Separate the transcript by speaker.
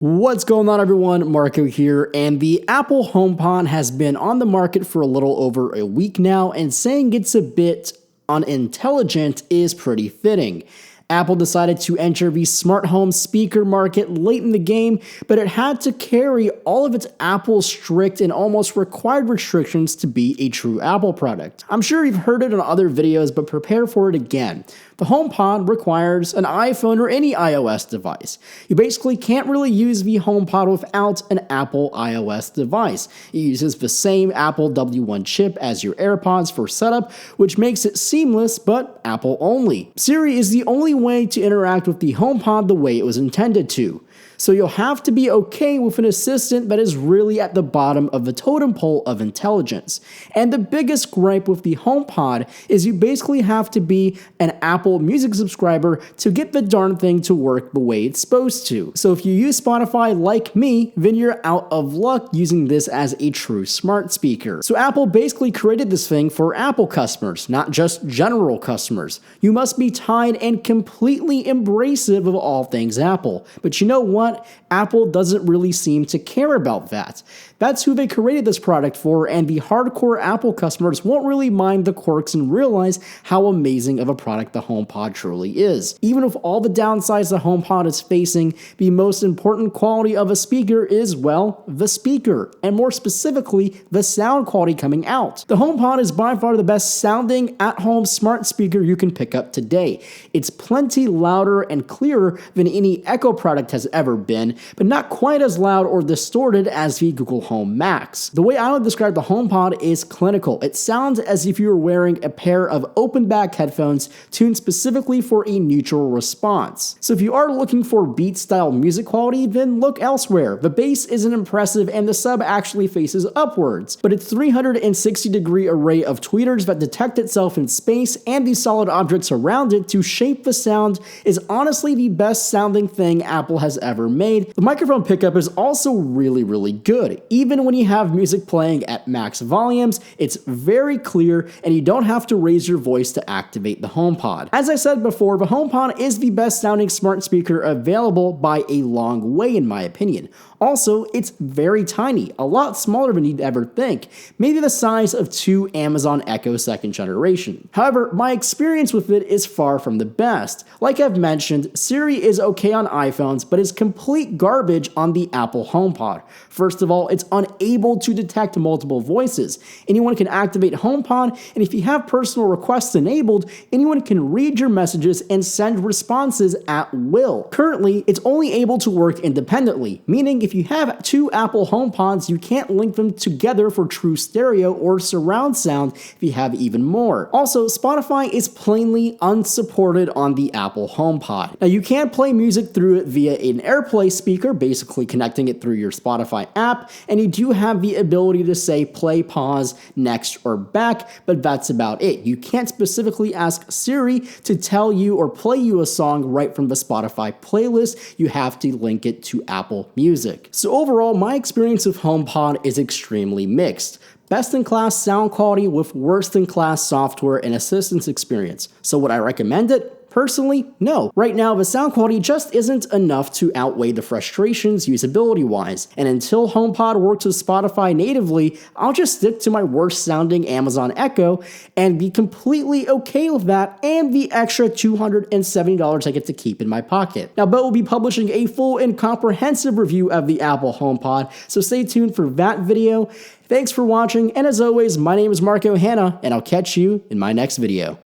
Speaker 1: What's going on, everyone? Marco here, and the Apple HomePod has been on the market for a little over a week now, and saying it's a bit unintelligent is pretty fitting. Apple decided to enter the smart home speaker market late in the game, but it had to carry all of its Apple's strict and almost required restrictions to be a true Apple product. I'm sure you've heard it on other videos, but prepare for it again. The HomePod requires an iPhone or any iOS device. You basically can't really use the HomePod without an Apple iOS device. It uses the same Apple W1 chip as your AirPods for setup, which makes it seamless but Apple only. Siri is the only way to interact with the HomePod the way it was intended to. So you'll have to be okay with an assistant that is really at the bottom of the totem pole of intelligence. And the biggest gripe with the HomePod is you basically have to be an Apple Music subscriber to get the darn thing to work the way it's supposed to. So if you use Spotify like me, then you're out of luck using this as a true smart speaker. So Apple basically created this thing for Apple customers, not just general customers. You must be tied and completely embracive of all things Apple. But you know what? Apple doesn't really seem to care about that. That's who they created this product for, and the hardcore Apple customers won't really mind the quirks and realize how amazing of a product the HomePod truly is. Even with all the downsides the HomePod is facing, the most important quality of a speaker is, well, the speaker, and more specifically, the sound quality coming out. The HomePod is by far the best sounding at-home smart speaker you can pick up today. It's plenty louder and clearer than any Echo product has ever been, but not quite as loud or distorted as the Google Home Max. The way I would describe the HomePod is clinical. It sounds as if you were wearing a pair of open-back headphones tuned specifically for a neutral response. So if you are looking for beat-style music quality, then look elsewhere. The bass isn't impressive and the sub actually faces upwards, but its 360-degree array of tweeters that detect itself in space and the solid objects around it to shape the sound is honestly the best sounding thing Apple has ever made. The microphone pickup is also really good. Even when you have music playing at max volumes, it's very clear and you don't have to raise your voice to activate the HomePod. As I said before, the HomePod is the best sounding smart speaker available by a long way in my opinion. Also, it's very tiny, a lot smaller than you'd ever think, maybe the size of two Amazon Echo 2nd generation. However, my experience with it is far from the best. Like I've mentioned, Siri is okay on iPhones, but is complete garbage on the Apple HomePod. First of all, it's unable to detect multiple voices. Anyone can activate HomePod, and if you have personal requests enabled, anyone can read your messages and send responses at will. Currently, it's only able to work independently, meaning if you have two Apple HomePods, you can't link them together for true stereo or surround sound if you have even more. Also, Spotify is plainly unsupported on the Apple HomePod. Now, you can play music through it via an AirPlay speaker, basically connecting it through your Spotify app, and you do have the ability to say play, pause, next, or back, but that's about it. You can't specifically ask Siri to tell you or play you a song right from the Spotify playlist. You have to link it to Apple Music. So overall, my experience with HomePod is extremely mixed. Best-in-class sound quality with worst-in-class software and assistance experience. So would I recommend it? Personally, no. Right now, the sound quality just isn't enough to outweigh the frustrations usability-wise, and until HomePod works with Spotify natively, I'll just stick to my worst-sounding Amazon Echo and be completely okay with that and the extra $270 I get to keep in my pocket. Now, Beau will be publishing a full and comprehensive review of the Apple HomePod, so stay tuned for that video. Thanks for watching, and as always, my name is Marco Hanna, and I'll catch you in my next video.